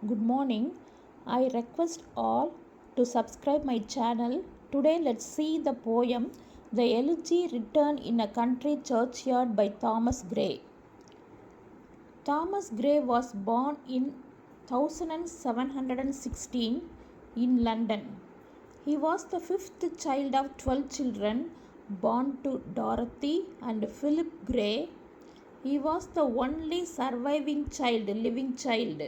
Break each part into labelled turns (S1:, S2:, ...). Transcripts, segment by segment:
S1: Good morning. I request all to subscribe my channel. Today let's see the poem The Elegy Written in a Country Churchyard by Thomas Gray. Thomas Gray was born in 1716 in London. He was the fifth child of 12 children born to Dorothy and Philip Gray. He was the only living child.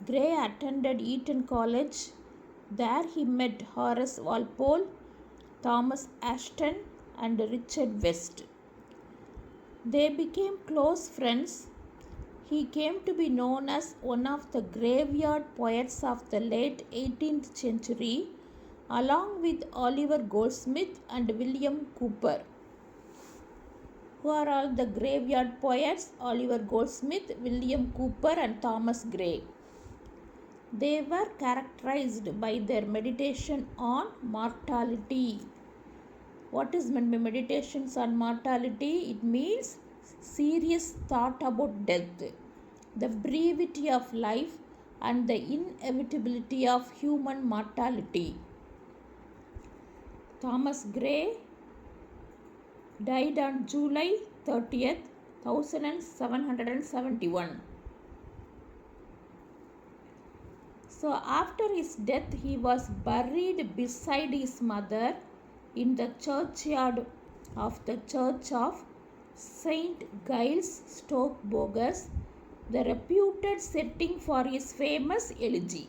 S1: Gray attended Eton College. There he met Horace Walpole, Thomas Aston, and Richard West. They became close friends. He came to be known as one of the graveyard poets of the late 18th century, along with Oliver Goldsmith and William Cowper. Who are all the graveyard poets? Oliver Goldsmith, William Cowper, and Thomas Gray. They were characterized by their meditation on mortality. What is meditations on mortality? It means serious thought about death, the brevity of life, and the inevitability of human mortality. Thomas Gray died on July 30th, 1771. So after his death, he was buried beside his mother in the churchyard of the Church of St. Giles, Stoke Bogas, the reputed setting for his famous elegy.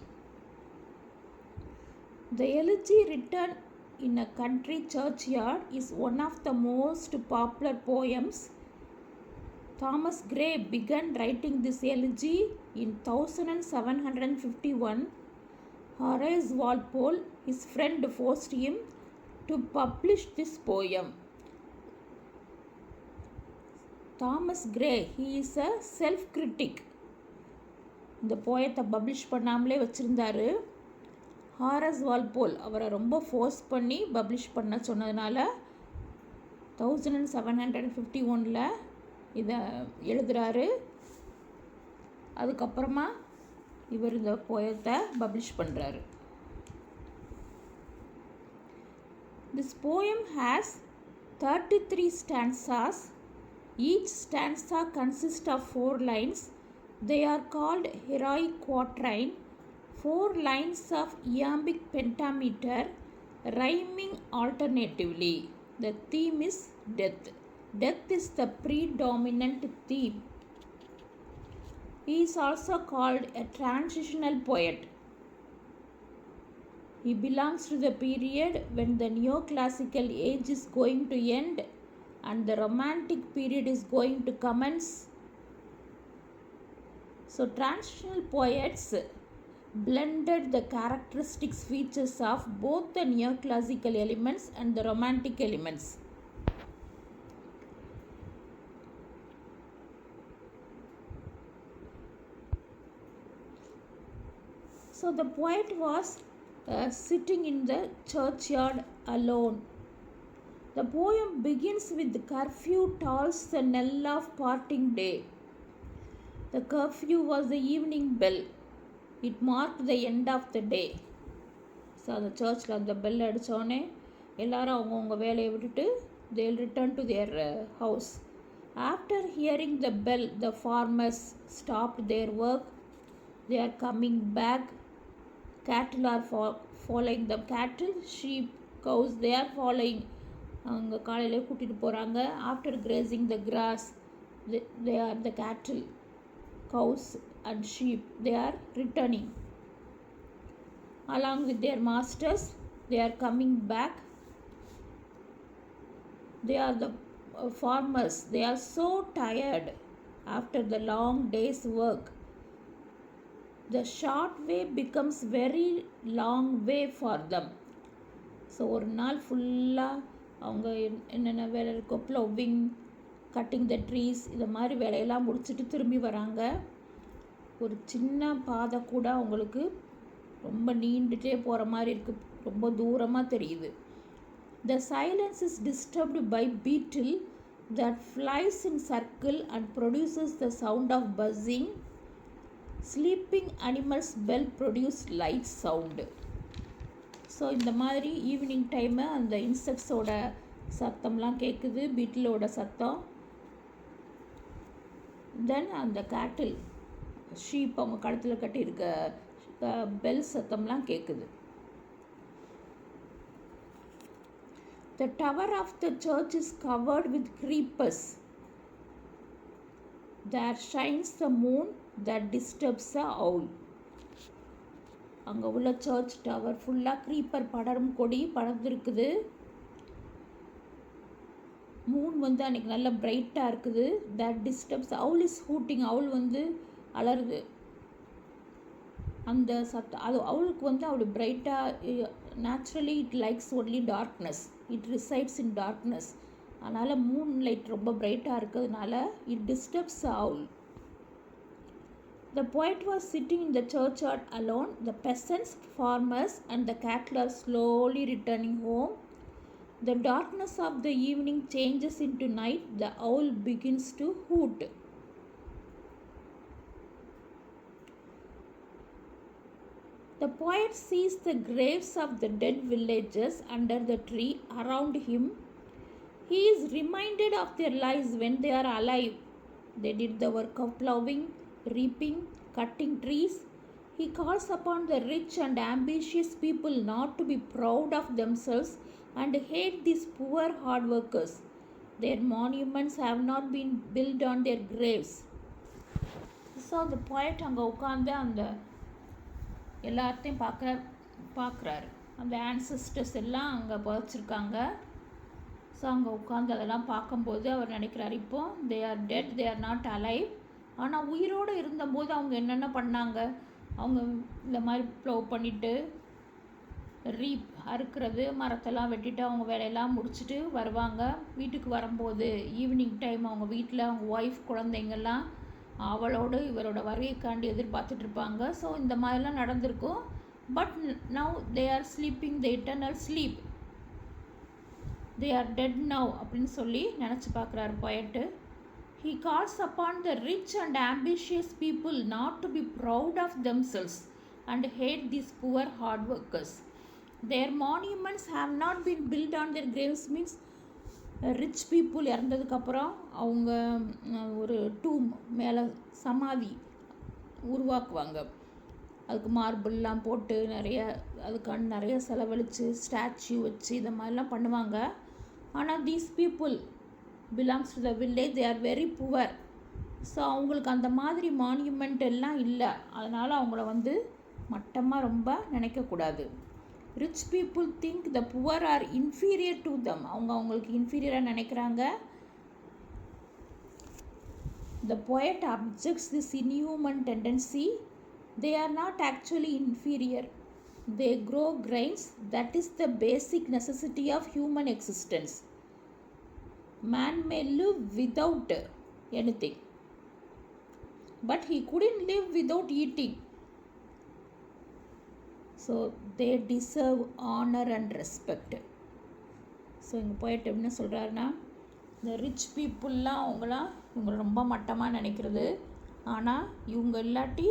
S1: The elegy written in a country churchyard is one of the most popular poems. Thomas Gray began writing this elegy in 1751. Horace Walpole, his friend, forced him to publish this poem. Thomas Gray, he is a self-critic. இந்த போயத்தை publish பண்ணாமலே வச்சுருந்தாரு. Harass Walpole அவரை ரொம்ப force பண்ணி publish பண்ண சொன்னதுனால 1751 இதை எழுதுகிறாரு. அதுக்கப்புறமா இவர் இந்த போயத்தை பப்ளிஷ் பண்ணுறாரு. This poem has 33 stanzas. Each stanza consists of 4 lines. They are called heroic quatrain. 4 lines of iambic pentameter rhyming alternatively. The theme is death. Death is the predominant theme. He is also called a transitional poet. He belongs to the period when the neoclassical age is going to end and the romantic period is going to commence. So transitional poets blended the characteristic features of both the neoclassical elements and the romantic elements. So the poet was sitting in the churchyard alone. The poem begins with the curfew tolls the knell of parting day. The curfew was the evening bell. It marked the end of the day. So அந்த சர்ச்சில் அந்த bell அடித்தோடனே எல்லாரும் அவங்கவுங்க வேலையை விட்டுட்டு they'll return to their house. After hearing the bell, the farmers stopped their work. They are coming back. Cattle are following them. Cattle, sheep, cows, they are following. அவங்க காலையிலே கூட்டிகிட்டு போகிறாங்க. After grazing the grass, they are the cattle, cows and sheep. They are returning. Along with their masters, they are coming back. They are the farmers. They are so tired after the long day's work. The short way becomes very long way for them. So ஒரு நாள் ஃபுல்லாக அவங்க என்னென்ன வேலை இருக்கோ, blowing, cutting the trees, இதை மாதிரி வேலையெல்லாம் முடிச்சுட்டு திரும்பி வராங்க. ஒரு சின்ன பாதை கூட அவங்களுக்கு ரொம்ப நீண்டுட்டே போகிற மாதிரி இருக்குது, ரொம்ப தூரமாக தெரியுது. The silence is disturbed by beetle that flies in circle and produces the sound of buzzing. Sleeping animals bell produce light sound. So இந்த மாதிரி ஈவினிங் டைமு அந்த இன்செக்ட்ஸோட சத்தம்லாம் கேட்குது, பீட்டிலோட சத்தம். தென் அந்த கேட்டில் ஷீப் அவங்க கழுத்தில் கட்டியிருக்க பெல் சத்தம்லாம் கேட்குது. The tower of the church is covered with creepers. There shines the moon that disturbs the owl. அங்கே உள்ள சர்ச் டவர் ஃபுல்லாக க்ரீப்பர் படரும் கொடி படர்ந்துருக்குது. மூன் வந்து அன்றைக்கி நல்லா பிரைட்டாக இருக்குது. That disturbs owl is hooting. Owl வந்து அலருது. அந்த சத்தம் அது அவுளுக்கு வந்து அவ்வளோ பிரைட்டாக naturally it likes only darkness. It resides in darkness. அதனால் மூன் லைட் ரொம்ப பிரைட்டாக இருக்கிறதுனால it disturbs owl. The poet was sitting in the churchyard alone. The peasants, farmers and the cattle are slowly returning home. The darkness of the evening changes into night. The owl begins to hoot. The poet sees the graves of the dead villagers under the tree around him. He is reminded of their lives when they are alive. They did the work of plowing, reaping, cutting trees. He calls upon the rich and ambitious people not to be proud of themselves and hate these poor hard workers. Their monuments have not been built on their graves. So the poet அங்கே உட்காந்து அந்த எல்லாத்தையும் பார்க்குறாரு. அந்த ancestors எல்லாம் அங்கே புதைச்சிருக்காங்க. So அங்கே உட்காந்து அதெல்லாம் பார்க்கும்போது அவர் நினைக்கிறார், இப்போ they are dead, they are not alive. ஆனால் உயிரோடு இருந்தபோது அவங்க என்னென்ன பண்ணாங்க? அவங்க இந்த மாதிரி ப்ளோ பண்ணிவிட்டு ரீப் அறுக்கிறது, மரத்தெல்லாம் வெட்டிட்டு அவங்க வேலையெல்லாம் முடிச்சுட்டு வருவாங்க. வீட்டுக்கு வரும்போது ஈவினிங் டைம் அவங்க வீட்டில் அவங்க ஒய்ஃப் குழந்தைங்கள்லாம் அவளோடு இவரோட வருகைக்காண்டி எதிர்பார்த்துட்ருப்பாங்க. ஸோ இந்த மாதிரிலாம் நடந்திருக்கும். But now they are sleeping the eternal sleep. They are dead now அப்படின்னு சொல்லி நினச்சி பார்க்குறாரு போயிட்டு. He calls upon the rich and ambitious people not to be proud of themselves and hate these poor hard workers. Their monuments have not been built on their graves. Means rich people இறந்ததுக்கப்புறம் அவங்க ஒரு டூம் மேலே சமாதி உருவாக்குவாங்க. அதுக்கு மார்பிள்லாம் போட்டு அதுக்கான நிறைய செலவழித்து ஸ்டாச்சு வச்சு இதை மாதிரிலாம் பண்ணுவாங்க. ஆனால் these people belongs to the village, they are very poor. So அவங்களுக்கு அந்த மாதிரி மான்யூமெண்ட் எல்லாம் இல்லை. அதனால் அவங்கள வந்து மட்டமாக ரொம்ப நினைக்கக்கூடாது. Rich people think the poor are inferior to them. அவங்களுக்கு இன்ஃபீரியராக நினைக்கிறாங்க. The poet objects this inhuman tendency. They are not actually inferior. They grow grains. That is the basic necessity of human existence. Man may live without anything, but he couldn't live without eating. So they deserve honor and respect. So எங்கள் போயிட்டு என்ன சொல்கிறாருன்னா, இந்த rich பீப்புளெலாம் இவங்களை ரொம்ப மட்டமாக நினைக்கிறது. ஆனால் இவங்க இல்லாட்டி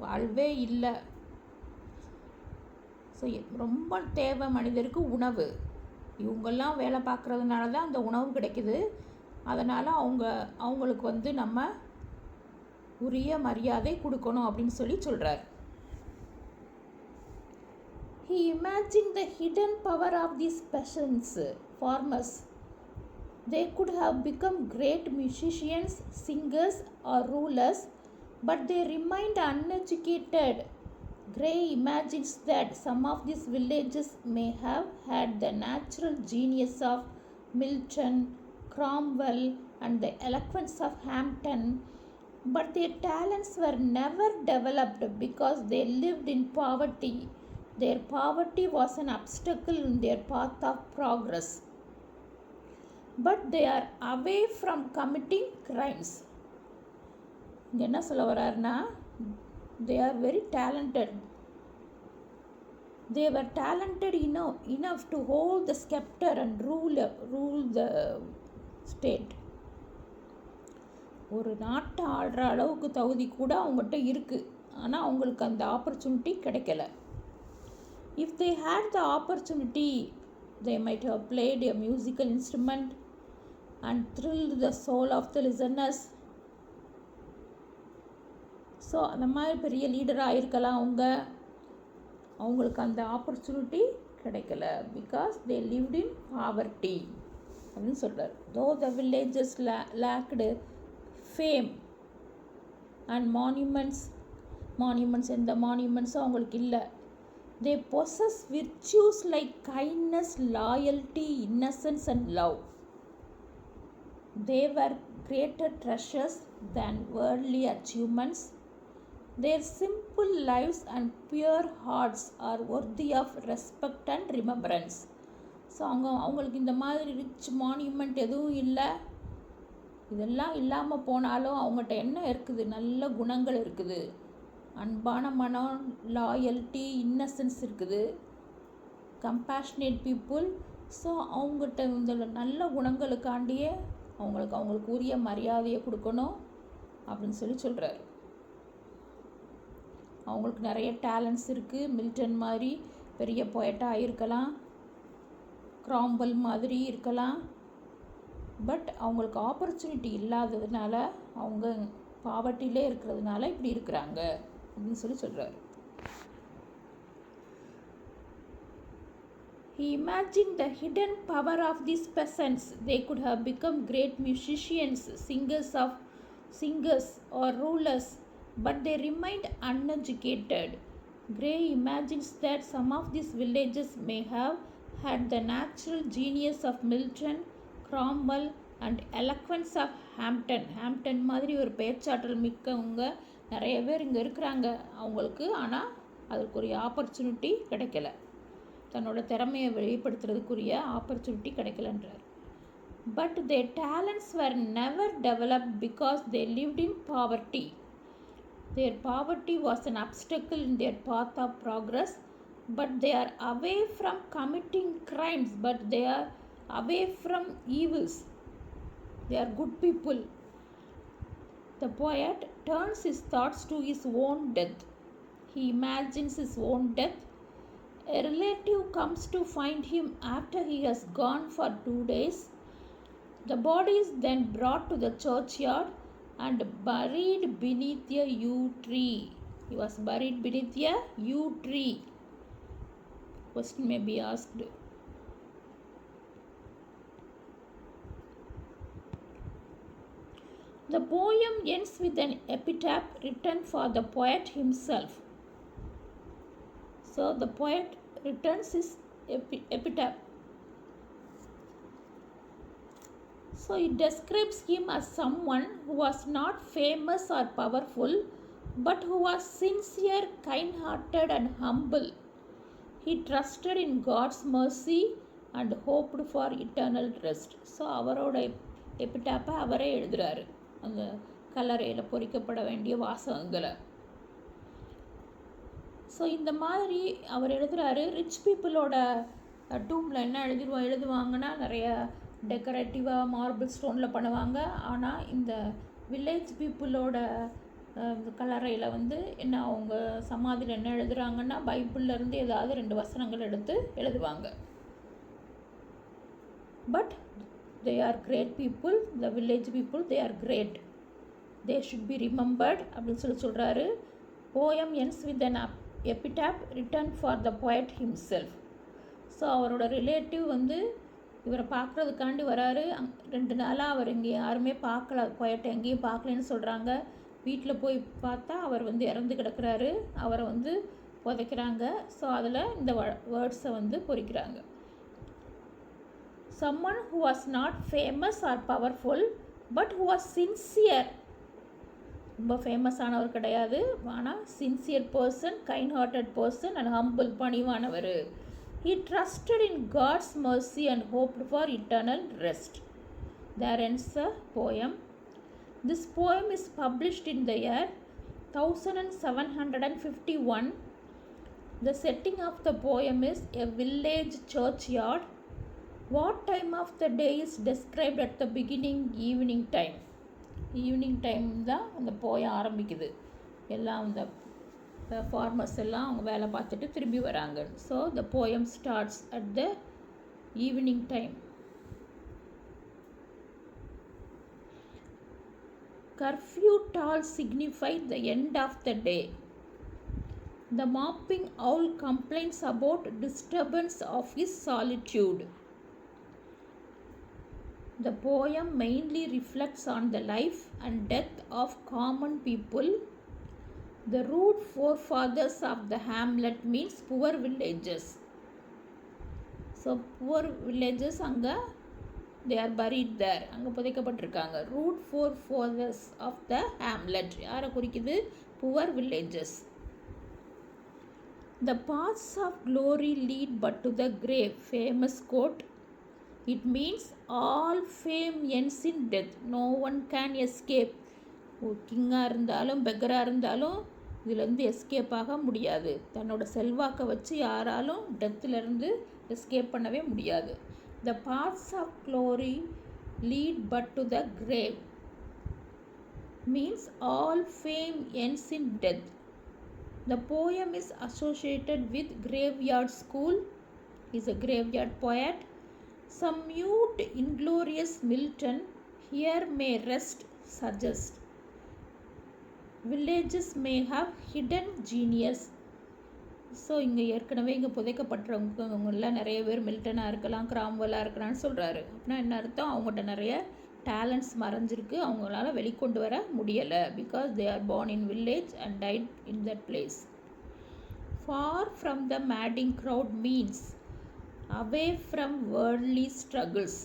S1: வாழ்வே இல்லை. ஸோ ரொம்ப தேவை மனிதருக்கு உணவு. இவங்கெல்லாம் வேலை பார்க்குறதுனால தான் அந்த உணவு கிடைக்குது. அதனால் அவங்களுக்கு வந்து நம்ம உரிய மரியாதை கொடுக்கணும் அப்படின்னு சொல்கிறார். He imagined the hidden power of these peasants, farmers. They could have become great musicians, singers or rulers, but they remained uneducated. Gray imagines that some of these villages may have had the natural genius of Milton, Cromwell and the eloquence of Hampden, but their talents were never developed because they lived in poverty. Their poverty was an obstacle in their path of progress. But they are away from committing crimes. இங்கே என்ன சொல்ல வர்றாருன்னா, they are very talented. They were talented enough to hold the scepter and rule the state. ஒரு நாட்டை ஆள்ற அளவுக்கு தகுதி கூட அவங்ககிட்ட இருக்குது. ஆனால் அவங்களுக்கு அந்த ஆப்பர்ச்சுனிட்டி கிடைக்கல. If they had the opportunity they might have played a musical instrument and thrilled the soul of the listeners. So அந்த மாதிரி பெரிய லீடராக இருக்கலாம் அவங்களுக்கு அந்த ஆப்பர்ச்சுனிட்டி கிடைக்கல. Because they lived in poverty அப்படின்னு சொல்கிறார். Though the villages lacked fame and monuments எந்த மான்யூமெண்ட்ஸும் அவங்களுக்கு இல்லை. They possess virtues like kindness, loyalty, innocence and love. They were greater treasures than worldly achievements. Their simple lives and pure hearts are worthy of respect and remembrance. So அவங்களுக்கு இந்த மாதிரி rich monument எதுவும் இல்லை. இதெல்லாம் இல்லாமல் போனாலும் அவங்கள்ட்ட என்ன இருக்குது? நல்ல குணங்கள் இருக்குது, அன்பான மனம், லாயல்ட்டி, இன்னசென்ஸ் இருக்குது, கம்பேஷனேட் பீப்புள். ஸோ அவங்ககிட்ட இந்த நல்ல குணங்களுக்காண்டியே அவங்களுக்கு உரிய மரியாதையை கொடுக்கணும் அப்படின்னு சொல்கிறார். அவங்களுக்கு நிறைய டேலண்ட்ஸ் இருக்குது. மில்டன் மாதிரி பெரிய பொயட்டாக இருக்கலாம், கிராம்பல் மாதிரி இருக்கலாம். பட் அவங்களுக்கு ஆப்பர்ச்சுனிட்டி இல்லாததுனால, அவங்க பாவர்ட்டிலே இருக்கிறதுனால இப்படி இருக்கிறாங்க அப்படின்னு சொல்கிறார். He imagined the hidden power of these peasants. They could have become great musicians, singers or rulers, but they remained uneducated. Gray imagines that some of these villages may have had the natural genius of Milton, Cromwell and eloquence of Hampden. Hampton மாதிரி ஒரு பேச்சாற்றல் மிக்கவங்க நிறைய பேர் இங்கே இருக்கிறாங்க அவங்களுக்கு. ஆனால் அதுக்குரிய ஆப்பர்ச்சுனிட்டி கிடைக்கல, தன்னோட திறமையை வெளிப்படுத்துறதுக்குரிய ஆப்பர்ச்சுனிட்டி கிடைக்கலன்றார். But their talents were never developed because they lived in poverty. Their poverty was an obstacle in their path of progress, but they are away from committing crimes, but they are away from evils. They are good people. The poet turns his thoughts to his own death. He imagines his own death. A relative comes to find him after he has gone for 2 days. The body is then brought to the churchyard and buried beneath a yew tree. He was buried beneath a yew tree. Question may be asked. The poem ends with an epitaph written for the poet himself. So the poet returns his epitaph. So it describes him as someone who was not famous or powerful, but who was sincere, kind-hearted and humble. He trusted in God's mercy and hoped for eternal rest. So அவரோட எபிட்டாப்பை அவரே எழுதுகிறாரு அந்த கல்லறையில் பொறிக்கப்பட வேண்டிய வாசகங்களை. So இந்த மாதிரி அவர் எழுதுகிறாரு. Rich பீப்புளோட டூமில் என்ன எழுதுவாங்கன்னா நிறைய டெக்கரேட்டிவாக மார்பிள் ஸ்டோனில் பண்ணுவாங்க. ஆனால் இந்த வில்லேஜ் பீப்புளோட கல்லறையில் என்ன அவங்க சமாதியில் என்ன எழுதுகிறாங்கன்னா பைபிள்லேருந்து ஏதாவது 2 வசனங்கள் எடுத்து எழுதுவாங்க. But they are great people, the village people, they are great, they should be remembered அப்படின்னு சொல்கிறாரு. poem ends with an epitaph written for the poet himself. So அவரோட ரிலேட்டிவ் இவரை பார்க்குறதுக்காண்டி வராரு. 2 நாளாக அவர் இங்கே யாருமே பார்க்கல, poet எங்கேயும் பார்க்கலன்னு சொல்கிறாங்க. வீட்டில் போய் பார்த்தா அவர் இறந்து கிடக்கிறாரு. அவரை புதைக்கிறாங்க. ஸோ அதில் இந்த வேர்ட்ஸை பொறிக்கிறாங்க. Someone who was not famous or powerful, but who was sincere. ரொம்ப ஃபேமஸானவர் கிடையாது, ஆனால் sincere person, kind hearted person and humble, பணிவானவர். He trusted in God's mercy and hoped for eternal rest. There ends the poem. This poem is published in the year 1751. The setting of the poem is a village churchyard. What time of the day is described at the beginning? Evening time தான் அந்த poem ஆரம்பிக்குது. எல்லாம் அந்த farmers எல்லாம் அவங்க வேலை பார்த்துட்டு திரும்பி வராங்க. So the poem starts at the evening time. Curfew toll signified the end of the day. The mopping owl complains about disturbance of his solitude. The poem mainly reflects on the life and death of common people. The rude forefathers of the hamlet means poor villages. So poor villages anga they are buried there. அங்கே புதைக்கப்பட்டிருக்காங்க. Rude forefathers of the hamlet யாரை குறிக்குது? Poor villages. The paths of glory lead but to the grave. Famous quote. It means all fame ends in death. No one can escape. கிங்காக இருந்தாலும் பெக்கராக இருந்தாலும் இதுலேருந்து escape ஆக முடியாது. தன்னோட செல்வாக்கை வச்சு யாராலும் டெத்துலேருந்து எஸ்கேப் பண்ணவே முடியாது. The paths of glory lead but to the grave means all fame ends in death. The poem is associated with Graveyard School. He is a graveyard poet. Some mute inglorious Milton here may rest suggest. Villages may have hidden genius. So இங்கே ஏற்கனவே இங்கே புதைக்கப்பட்டவங்கெல்லாம் நிறைய பேர் மில்டனாக இருக்கலாம், கிராம்வெல்லாக இருக்கலாம்னு சொல்கிறாரு. அப்படின்னா என்ன அர்த்தம்? அவங்கள்ட்ட நிறைய டேலண்ட்ஸ் மறைஞ்சிருக்கு, அவங்களால வெளிக்கொண்டு வர முடியலை. Because they are born in village and tied in that place. Far from the madding crowd means away from worldly struggles.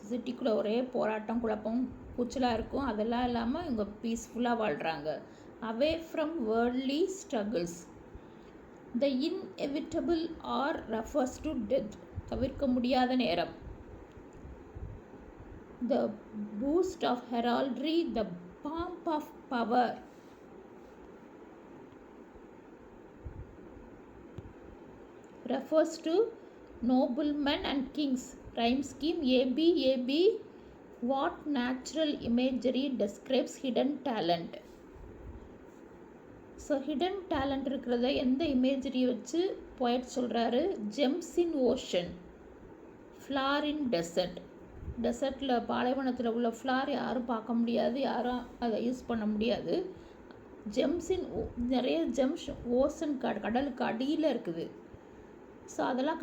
S1: சிட்டிக்குள்ளே ஒரே போராட்டம் குழப்பம் கூச்சலாக இருக்கும், அதெல்லாம் இல்லாமல் இவங்க பீஸ்ஃபுல்லாக வாழ்கிறாங்க. அவே from worldly struggles. The inevitable hour refers to death. தவிர்க்க முடியாத நேரம். The boost of heraldry, the pomp of power. Refers to noblemen and kings. Rhyme scheme AB AB. What natural imagery describes hidden talent? So hidden talent இருக்கிறத எந்த imagery வச்சு poet சொல்கிறாரு? Gems in ocean, flower in desert. டெசர்ட்டில் பாலைவனத்தில் உள்ள flower யாரும் பார்க்க முடியாது, யாரும் அதை யூஸ் பண்ண முடியாது. ஜெம்ஸ் இன் நிறைய ஜெம்ஸ் ஓசன் கடலுக்கு அடியில் இருக்குது. ஸோ அதெல்லாம்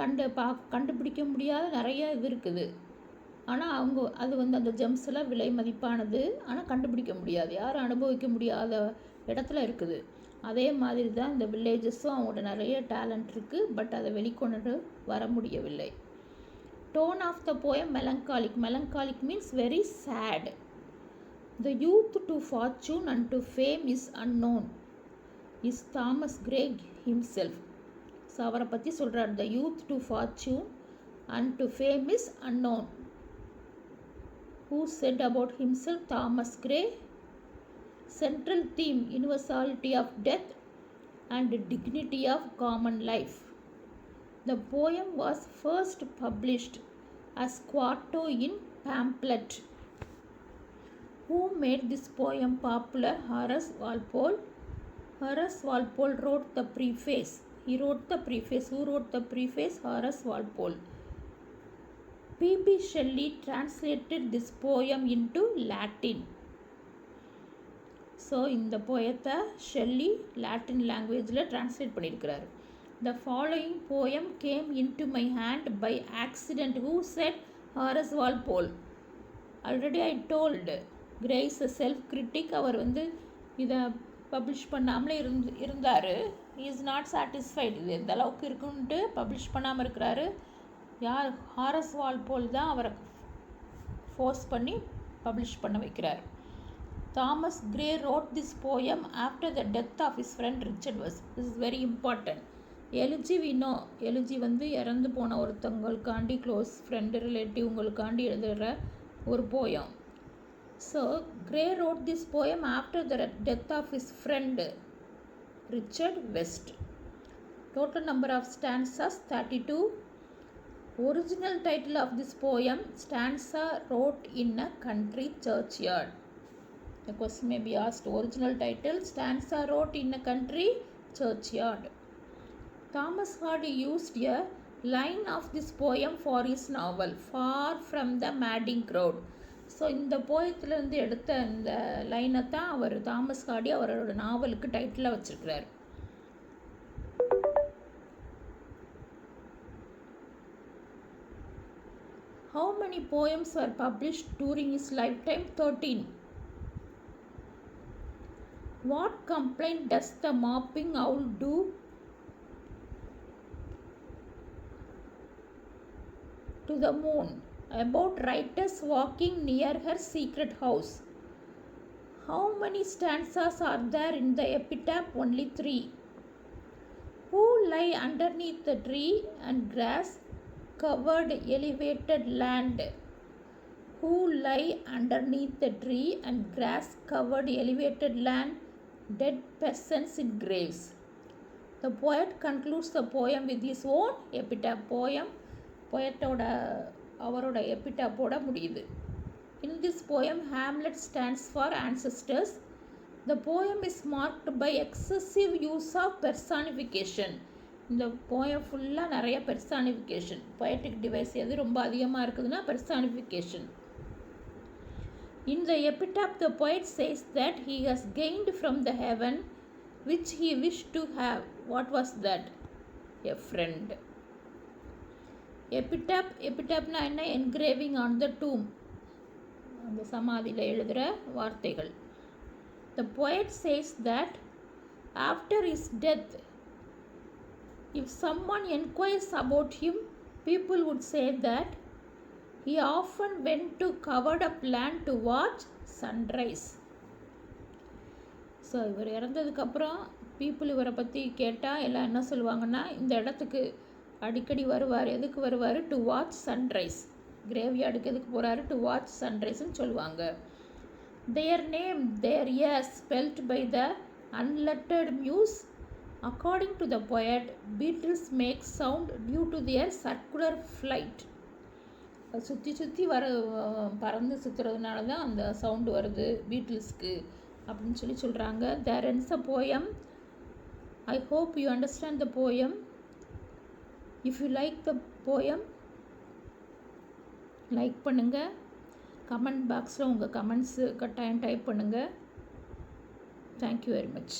S1: கண்டுபிடிக்க முடியாத நிறைய இது இருக்குது. ஆனால் அது அந்த ஜெம்ஸ்லாம் விலை மதிப்பானது, ஆனால் கண்டுபிடிக்க முடியாது, யாரும் அனுபவிக்க முடியாத இடத்துல இருக்குது. அதே மாதிரி தான் இந்த வில்லேஜஸும் அவங்களோட நிறைய டேலண்ட் இருக்குது, பட் அதை வெளிக்கொண்டு வர முடியவில்லை. Tone of the poem melancholic. Melancholic means very sad. The youth to fortune and to fame is unknown is Thomas Gray himself. So அவரை பற்றி சொல்கிறார். The youth to fortune and to fame is unknown. Who said about himself? Thomas Gray. Central theme: universality of death and dignity of common life. The poem was first published as quarto in pamphlet. Who made this poem popular? Horace Walpole. Horace Walpole wrote the preface. He wrote the preface. Who wrote the preface? Horace Walpole. P.B. Shelley translated this poem into Latin. So இந்த போயத்தை Shelley Latin லாங்குவேஜில் translate பண்ணியிருக்கிறார். The following poem came into my hand by accident. Who said? Horace Walpole. Already I told. Gray's a self critic. அவர் இதை publish பண்ணாமலே இருந்தார். Is not satisfied. இது எந்த அளவுக்கு இருக்குன்ட்டு பப்ளிஷ் பண்ணாமல் இருக்கிறாரு. யார்? ஹாரஸ் வால்போல் தான் அவரை ஃபோர்ஸ் பண்ணி பப்ளிஷ் பண்ண வைக்கிறார். Thomas Gray wrote this poem after the death of his friend Richard West. This is very important. Elegy வினோ. எலிஜி இறந்து போன ஒருத்தவங்களுக்காண்டி, க்ளோஸ் ஃப்ரெண்டு ரிலேட்டிவ்ங்களுக்காண்டி எழுதுகிற ஒரு poem. So Gray wrote this poem after the death of his friend Richard West. Total number of stanzas 32. Original title of this poem: Stanza wrote in a country churchyard. The question may be asked. Original title: Stanza wrote in a country churchyard. Thomas Hardy used a line of this poem for his novel, Far from the Madding Crowd. So இந்த போயத்துலேருந்து எடுத்த இந்த லைனை தான் அவர் Thomas Hardy அவரோட நாவலுக்கு டைட்டிலாக வச்சுருக்கிறார். How many poems were published during his lifetime? 13. What complaint does the mopping owl do? To the moon about writers walking near her secret house. How many stanzas are there in the epitaph? Only 3. Who lie underneath the tree and grass covered elevated land? Who lie underneath the tree and grass covered elevated land? Dead peasants in graves. The poet concludes the poem with his own epitaph poem. போயட்டோட அவரோட எபிட்டாப்போட முடியுது. In this poem, Hamlet stands for ancestors. The poem is marked by excessive use of personification. இந்த poem ஃபுல்லாக நிறைய personification, poetic device எது ரொம்ப அதிகமாக இருக்குதுன்னா personification. In the epitaph, the poet says that he has gained from the heaven which he wished to have. What was that? A friend. எபிட்டாப்னா என்ன? Engraving on the டூம், அந்த சமாதியில் எழுதுகிற வார்த்தைகள். த poet says that after his death, if someone inquires about him, people would say that he often went to covered up land to watch sunrise. So இவர் இறந்ததுக்கப்புறம் people இவரை பற்றி கேட்டால் எல்லாம் என்ன சொல்லுவாங்கன்னா, இந்த இடத்துக்கு அடிக்கடி வருவார். எதுக்கு வருவார்? To watch sunrise. கிரேவ்யார்டுக்கு எதுக்கு போகிறாரு? டு வாட்ச் சன்ரைஸ்ன்னு சொல்லுவாங்க. Their name their years spelt by the unlettered muse. According to the poet, beetles make sound due to their circular flight. சுற்றி சுற்றி பறந்து சுற்றுறதுனால தான் அந்த சவுண்டு வருது பீட்டில்ஸ்க்கு அப்படின்னு சொல்கிறாங்க. தேர் ends a poem. I hope you understand the poem. If you like the poem, like பண்ணுங்கள். Comment பாக்ஸில் உங்கள் கமெண்ட்ஸு கட்டாயம் டைப் பண்ணுங்கள். Thank you very much.